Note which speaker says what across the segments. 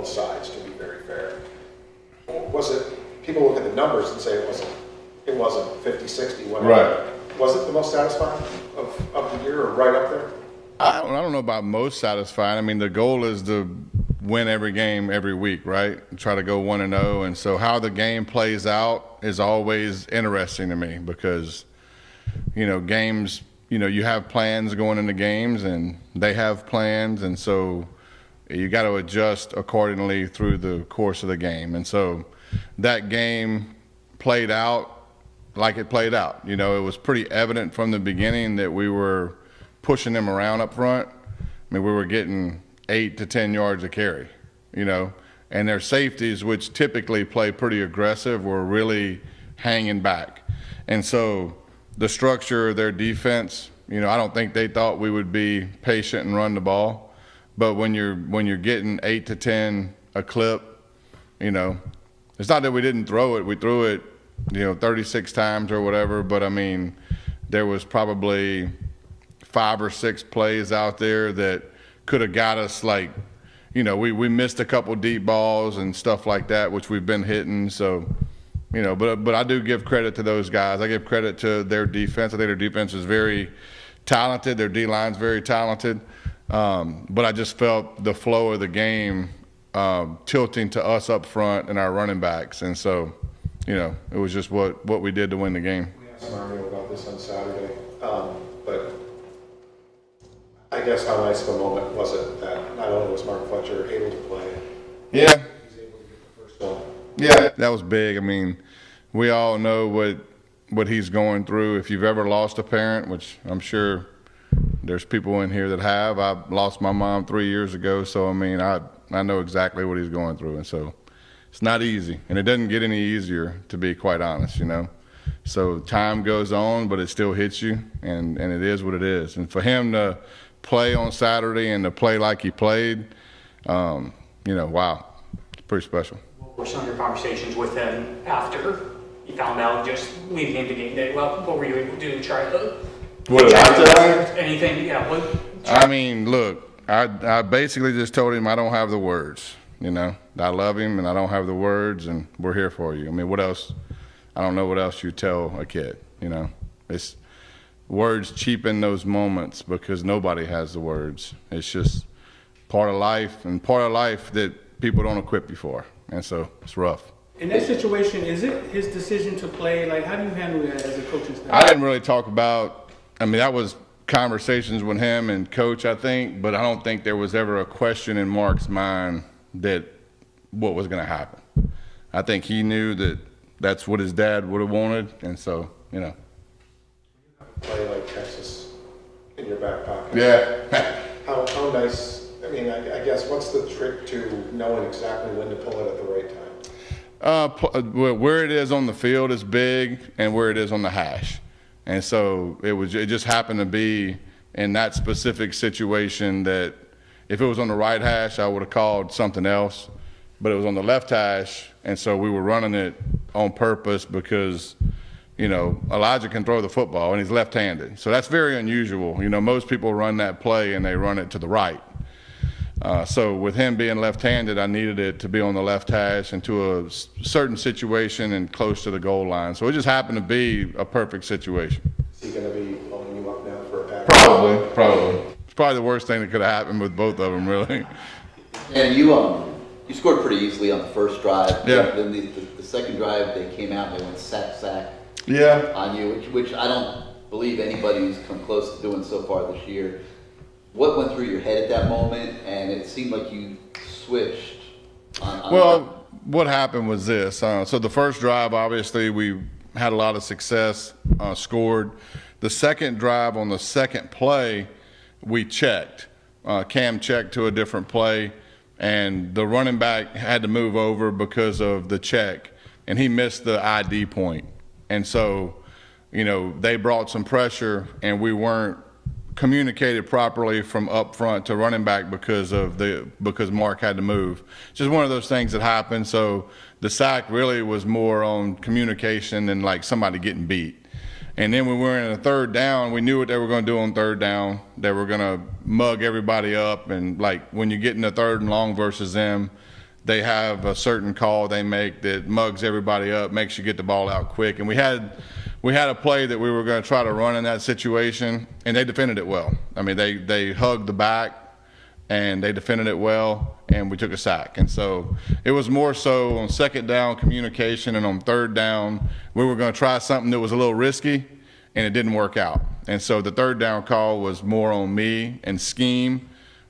Speaker 1: sides, to be very fair. Was it, people look at the numbers and say it wasn't 50-60, whatever.
Speaker 2: Right.
Speaker 1: Was it the most satisfying of the year, or right up there?
Speaker 2: I don't know about most satisfying. I mean, the goal is to win every game every week, right? Try to go 1-0. And so how the game plays out is always interesting to me because, games, you have plans going into games and they have plans. And so you got to adjust accordingly through the course of the game. And so that game played out like it played out. It was pretty evident from the beginning that we were pushing them around up front. I mean, we were getting 8 to 10 yards a carry, and their safeties, which typically play pretty aggressive, were really hanging back. And so the structure of their defense, I don't think they thought we would be patient and run the ball. But when you're getting 8 to 10 a clip, it's not that we didn't throw it. We threw it, 36 times or whatever. But I mean, there was probably 5 or 6 plays out there that could have got us, like, we missed a couple deep balls and stuff like that, which we've been hitting. So, but I do give credit to those guys. I give credit to their defense. I think their defense is very talented. Their D-line's very talented. But I just felt the flow of the game tilting to us up front and our running backs. And so, it was just what we did to win the game.
Speaker 1: We asked Mario about this on Saturday, but I guess how nice of a moment was it that not only was Mark Fletcher able to play,
Speaker 2: yeah,
Speaker 1: he was able to get the first one.
Speaker 2: Yeah, that was big. I mean, we all know what he's going through. If you've ever lost a parent, which I'm sure there's people in here that have. I lost my mom 3 years ago, so I mean, I know exactly what he's going through, and so it's not easy, and it doesn't get any easier, to be quite honest, So time goes on, but it still hits you, and it is what it is. And for him to play on Saturday and to play like he played, wow, it's pretty special.
Speaker 3: What were some of your conversations with him after you found out, just leading into game day? Well, what were you able to do to try to?
Speaker 2: What did I tell him?
Speaker 3: Anything? Yeah.
Speaker 2: I mean, look, I basically just told him I don't have the words. I love him and I don't have the words, and we're here for you. I mean, what else? I don't know what else you tell a kid. It's words cheapen those moments because nobody has the words. It's just part of life, and part of life that people don't equip you for, and so it's rough.
Speaker 4: In that situation, is it his decision to play? Like, how do you handle that as a coaching staff?
Speaker 2: I didn't really talk about. I mean, that was conversations with him and coach, I think, but I don't think there was ever a question in Mark's mind that what was going to happen. I think he knew that that's what his dad would have wanted, and so,
Speaker 1: Play like Texas in your back pocket.
Speaker 2: Yeah.
Speaker 1: How nice, I mean, I guess, what's the trick to knowing exactly when to pull it at the right time?
Speaker 2: Where it is on the field is big, and where it is on the hash. And so it just happened to be in that specific situation that if it was on the right hash, I would have called something else, but it was on the left hash, and so we were running it on purpose because, Elijah can throw the football, and he's left-handed. So that's very unusual. Most people run that play, and they run it to the right. So with him being left-handed, I needed it to be on the left hash and to a certain situation and close to the goal line. So it just happened to be a perfect situation.
Speaker 1: Is he going to be blowing you up now for a pack?
Speaker 2: Probably. It's probably the worst thing that could have happened with both of them, really.
Speaker 5: And you scored pretty easily on the first drive.
Speaker 2: Yeah.
Speaker 5: Then the second drive, they came out and they went sack
Speaker 2: Yeah.
Speaker 5: on you, which I don't believe anybody's come close to doing so far this year. What went through your head at that moment? And it seemed like you switched.
Speaker 2: What happened was this. So the first drive, obviously, we had a lot of success, scored. The second drive, on the second play, we checked. Cam checked to a different play, and the running back had to move over because of the check, and he missed the ID point. And so, they brought some pressure, and we weren't communicated properly from up front to running back because Mark had to move. Just one of those things that happened. So the sack really was more on communication than like somebody getting beat. And then when we were in a third down, we knew what they were going to do on third down. They were going to mug everybody up, and like when you get in the third and long versus them, they have a certain call they make that mugs everybody up, makes you get the ball out quick. And we had a play that we were going to try to run in that situation, and they defended it well. I mean, they hugged the back, and they defended it well, and we took a sack. And so it was more so on second down communication, and on third down, we were going to try something that was a little risky, and it didn't work out. And so the third down call was more on me and scheme.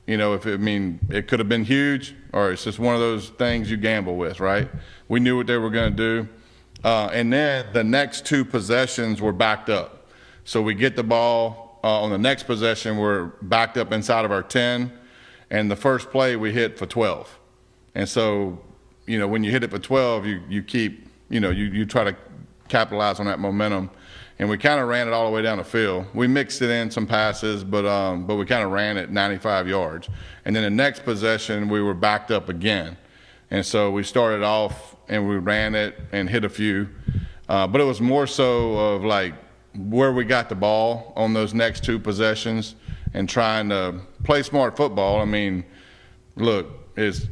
Speaker 2: You know, it could have been huge, or it's just one of those things you gamble with, right? We knew what they were going to do. And then the next two possessions were backed up. So we get the ball on the next possession, we're backed up inside of our 10. And the first play we hit for 12. And so, you know, when you hit it for 12, you keep, you try to capitalize on that momentum. And we kind of ran it all the way down the field. We mixed it in some passes, but we kind of ran it 95 yards. And then the next possession, we were backed up again. And so we started off and we ran it and hit a few. But it was more so of like where we got the ball on those next two possessions and trying to play smart football. I mean, look, it's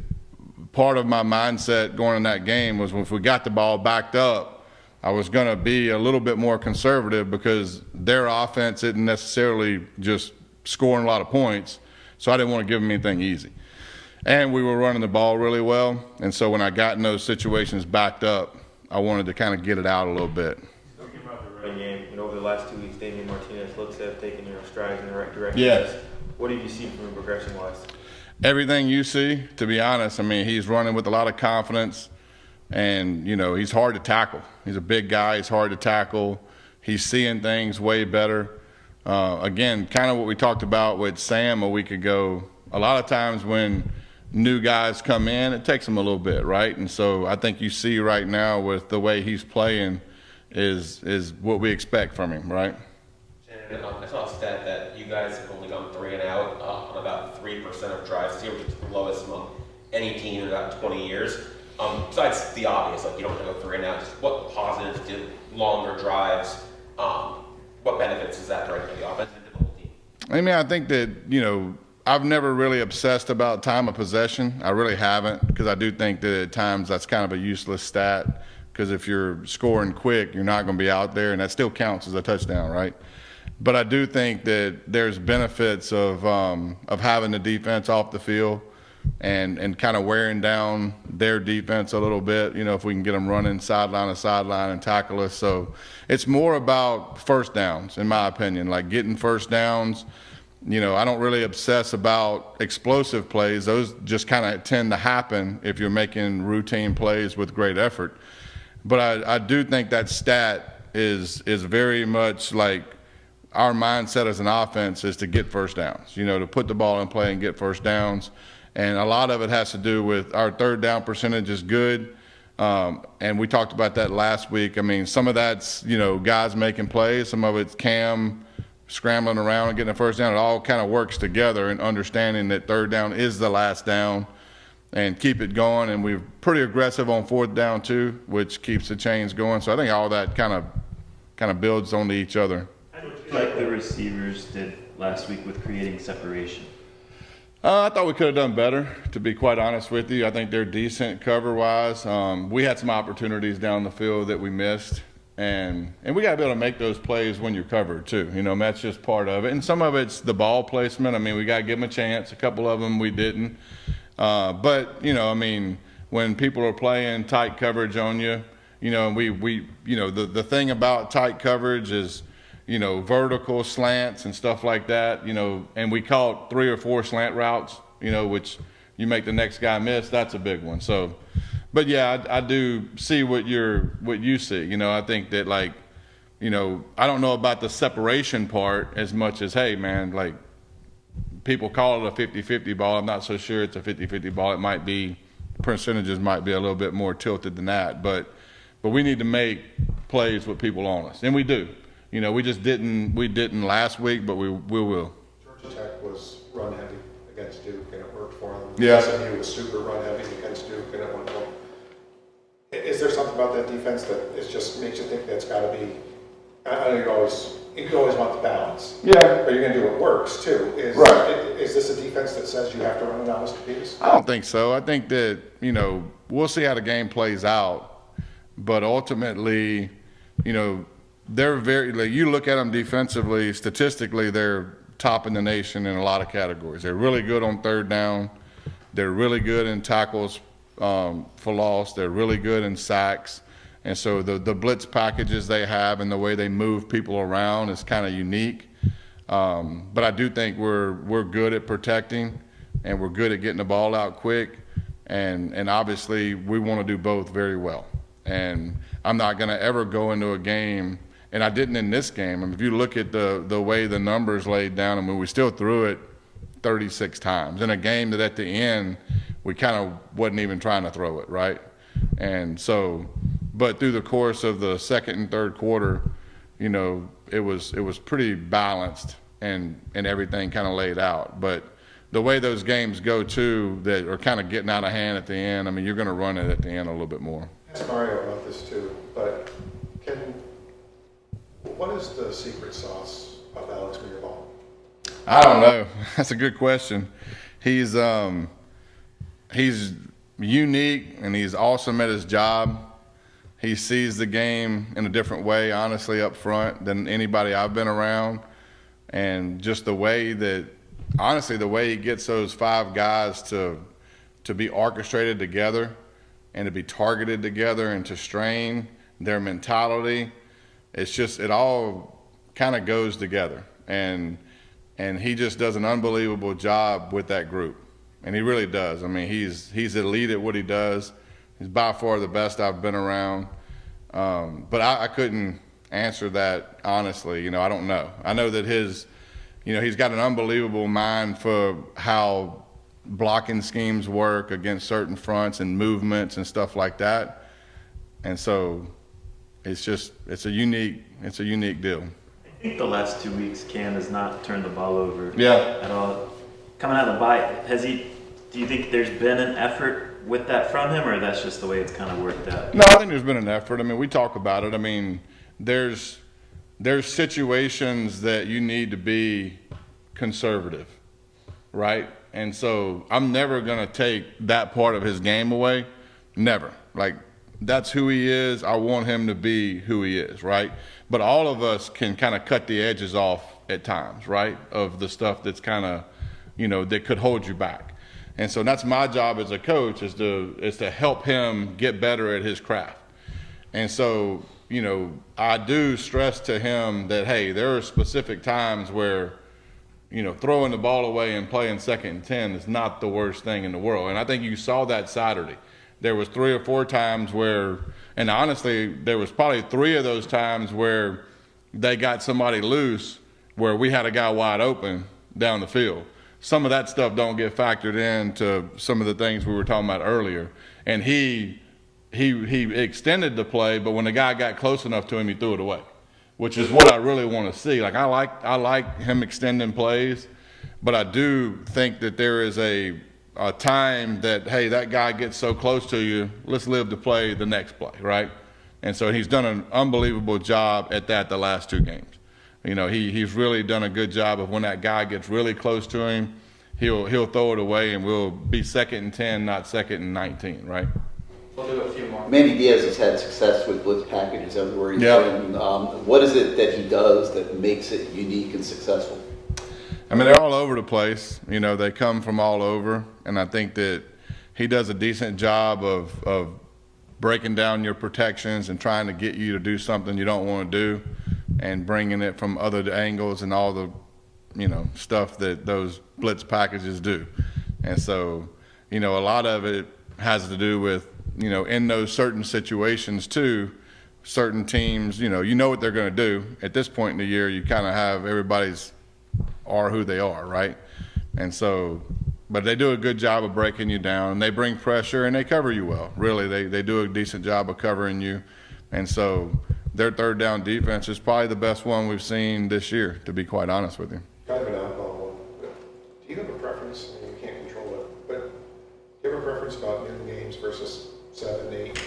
Speaker 2: part of my mindset going in that game was if we got the ball backed up, I was going to be a little bit more conservative because their offense isn't necessarily just scoring a lot of points, so I didn't want to give them anything easy. And we were running the ball really well, and so when I got in those situations backed up, I wanted to kind of get it out a little bit.
Speaker 6: Talking about the running game, and over the last 2 weeks, Damian Martinez looks to have taken strides in the right direction.
Speaker 2: Yes.
Speaker 6: What have you seen from him progression-wise?
Speaker 2: Everything you see, to be honest. I mean, he's running with a lot of confidence, and, he's hard to tackle. He's a big guy. He's hard to tackle. He's seeing things way better. Again, kind of what we talked about with Sam a week ago, a lot of times when new guys come in, it takes them a little bit, right? And so I think you see right now with the way he's playing is what we expect from him, right?
Speaker 7: Shannon, I saw a stat that you guys have only gone 3 and out on about 3% of drives this year, which is the lowest among any team in about 20 years. Besides the obvious, like you don't have to go 3 and out, just what positives do longer drives, what benefits does that bring to the offense and to the whole team?
Speaker 2: I mean, I think that, I've never really obsessed about time of possession. I really haven't, because I do think that at times that's kind of a useless stat, because if you're scoring quick, you're not going to be out there, and that still counts as a touchdown, right? But I do think that there's benefits of having the defense off the field and kind of wearing down their defense a little bit, if we can get them running sideline to sideline and tackle us. So it's more about first downs, in my opinion, like getting first downs. I don't really obsess about explosive plays. Those just kind of tend to happen if you're making routine plays with great effort. But I do think that stat is very much like our mindset as an offense is to get first downs, to put the ball in play and get first downs. And a lot of it has to do with our third down percentage is good. And we talked about that last week. I mean, some of that's, guys making plays. Some of it's Cam scrambling around and getting a first down. It all kind of works together and understanding that third down is the last down and keep it going. And we're pretty aggressive on fourth down too, which keeps the chains going. So I think all that kind of builds onto each other.
Speaker 8: How did you like the receivers did last week with creating separation?
Speaker 2: I thought we could have done better, to be quite honest with you. I think they're decent cover-wise. We had some opportunities down the field that we missed. And we got to be able to make those plays when you're covered too. That's just part of it. And some of it's the ball placement. I mean, we got to give them a chance. A couple of them we didn't. But, when people are playing tight coverage on you, the thing about tight coverage is, vertical slants and stuff like that, and we caught 3 or 4 slant routes, which you make the next guy miss. That's a big one. So, but yeah, I do see what you see. I think that I don't know about the separation part as much as, hey man, like people call it a 50-50 ball. I'm not so sure it's a 50-50 ball. It might be, percentages might be a little bit more tilted than that, but we need to make plays with people on us, and we do. We just didn't last week, but we will.
Speaker 1: Georgia Tech was run heavy against Duke, and it worked for them.
Speaker 2: Yeah.
Speaker 1: SMU was super run heavy against Duke, and it went well. Is there something about that defense that just makes you think that's got to be I know you always want the balance.
Speaker 2: Yeah.
Speaker 1: But you're gonna do what works too.
Speaker 2: Right.
Speaker 1: Is this a defense that says you have to run it down Mr. Peters?
Speaker 2: I don't think so. I think that, we'll see how the game plays out. But ultimately, they're very, like, you look at them defensively, statistically, they're top in the nation in a lot of categories. They're really good on third down. They're really good in tackles for loss. They're really good in sacks. And so the blitz packages they have and the way they move people around is kind of unique. But I do think we're good at protecting, and we're good at getting the ball out quick. And obviously we want to do both very well. And I'm not going to ever go into a game, and I didn't in this game. I mean, if you look at the way the numbers laid down, I mean, we still threw it 36 times in a game that at the end we kind of wasn't even trying to throw it, right? And so, but through the course of the second and third quarter, it was pretty balanced and everything kind of laid out. But the way those games go too, that are kind of getting out of hand at the end, I mean, you're going to run it at the end a little bit more.
Speaker 1: Ask Mario about this too, but what is the secret sauce of Alex Mirabal?
Speaker 2: I don't know. That's a good question. He's unique and he's awesome at his job. He sees the game in a different way, honestly, up front than anybody I've been around. And just the way that, honestly, the way he gets those five guys to be orchestrated together and to be targeted together and to strain their mentality, it's just, it all kind of goes together. And he just does an unbelievable job with that group. And he really does. I mean, he's elite at what he does. He's by far the best I've been around. But I couldn't answer that honestly. I don't know. I know that he's got an unbelievable mind for how blocking schemes work against certain fronts and movements and stuff like that. And so it's a unique deal.
Speaker 8: I think the last 2 weeks, Cam has not turned the ball over
Speaker 2: Yeah.
Speaker 8: at all. Coming out of the bye, do you think there's been an effort with that from him, or that's just the way it's kind of worked out?
Speaker 2: No, I think there's been an effort. I mean, we talk about it. I mean, there's situations that you need to be conservative, right? And so I'm never going to take that part of his game away. Never. Like, that's who he is. I want him to be who he is, right? But all of us can kind of cut the edges off at times, right? Of the stuff that's kind of, that could hold you back. And so that's my job as a coach, is to help him get better at his craft. And so, I do stress to him that, hey, there are specific times where, throwing the ball away and playing 2nd and 10 is not the worst thing in the world. And I think you saw that Saturday. There was 3 or 4 times where, and honestly, there was probably 3 of those times where they got somebody loose, where we had a guy wide open down the field. Some of that stuff don't get factored into some of the things we were talking about earlier. And he extended the play, but when the guy got close enough to him, he threw it away, which is what I really want to see. Like, I like him extending plays, but I do think that there is a time that, hey, that guy gets so close to you, let's live to play the next play, right? And so he's done an unbelievable job at that the last 2 games. He's really done a good job of when that guy gets really close to him, he'll throw it away, and we'll be 2nd and 10, not 2nd and 19, right?
Speaker 3: We'll do a few more.
Speaker 5: Manny Diaz has had success with blitz packages everywhere he's
Speaker 2: Yeah.
Speaker 5: been. What is it that he does that makes it unique and successful?
Speaker 2: I mean, they're all over the place. They come from all over, and I think that he does a decent job of breaking down your protections and trying to get you to do something you don't want to do, and bringing it from other angles and all the, stuff that those blitz packages do. And so, a lot of it has to do with, in those certain situations too, certain teams, you know what they're going to do. At this point in the year, you kind of have everybody's are who they are, right? And so, but they do a good job of breaking you down, and they bring pressure, and they cover you well. Really, they do a decent job of covering you. And so their third down defense is probably the best one we've seen this year, to be quite honest with you.
Speaker 1: Kind of an oddball one. But do you have a preference? I mean, you can't control it, but do you have a preference about noon games versus 7, 8,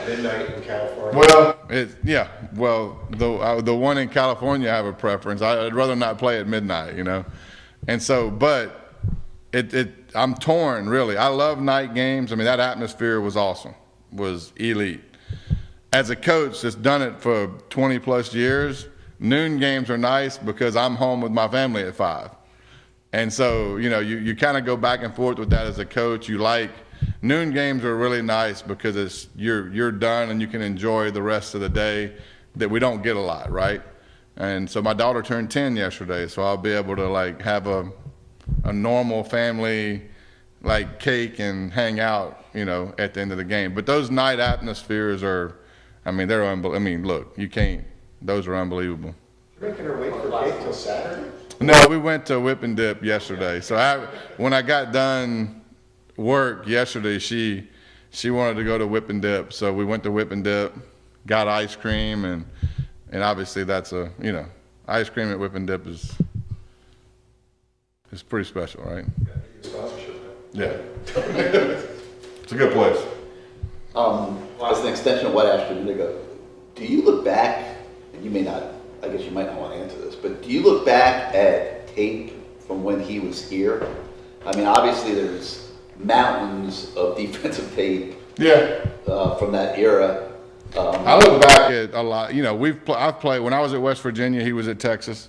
Speaker 1: midnight in California?
Speaker 2: Well, Yeah. Well, the one in California, I have a preference. I'd rather not play at midnight, you know. And so, but I'm torn, really. I love night games. I mean, that atmosphere was awesome, was elite. As a coach that's done it for 20 plus years, noon games are nice because I'm home with my family at 5. And so, you know, you kind of go back and forth with that as a coach. You like noon games are really nice because you're done and you can enjoy the rest of the day that we don't get a lot, right? And so my daughter turned 10 yesterday, so I'll be able to like have a normal family like cake and hang out, you know, at the end of the game. But those night atmospheres are, I mean, they're unbelievable. I mean, look, you can't. Those are unbelievable.
Speaker 1: You're making her wait for cake till Saturday?
Speaker 2: No, we went to Whip and Dip yesterday. So when I got done work yesterday, she wanted to go to Whip and Dip. So we went to Whip and Dip, got ice cream, and obviously that's you know, ice cream at Whip and Dip is pretty special, right?
Speaker 1: Sponsorship.
Speaker 2: Yeah. It's a good place.
Speaker 5: As an extension of what I asked you a minute ago, do you look back, and you may not, I guess you might not want to answer this, but do you look back at tape from when he was here? I mean, obviously there's mountains of defensive tape from that era.
Speaker 2: I look back at a lot. You know, I've played when I was at West Virginia. He was at Texas,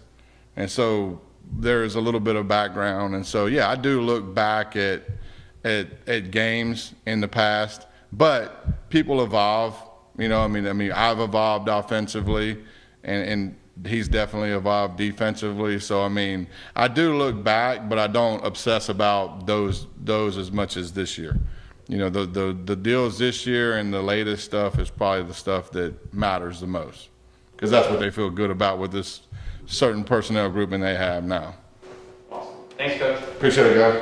Speaker 2: and so there's a little bit of background. And so yeah, I do look back at games in the past. But people evolve. You know, I mean, I've evolved offensively, and he's definitely evolved defensively. So I mean, I do look back, but I don't obsess about those as much as this year. You know, the deals this year and the latest stuff is probably the stuff that matters the most, because that's what they feel good about with this certain personnel grouping they have now.
Speaker 3: Awesome. Thanks, Coach.
Speaker 2: Appreciate it, guys.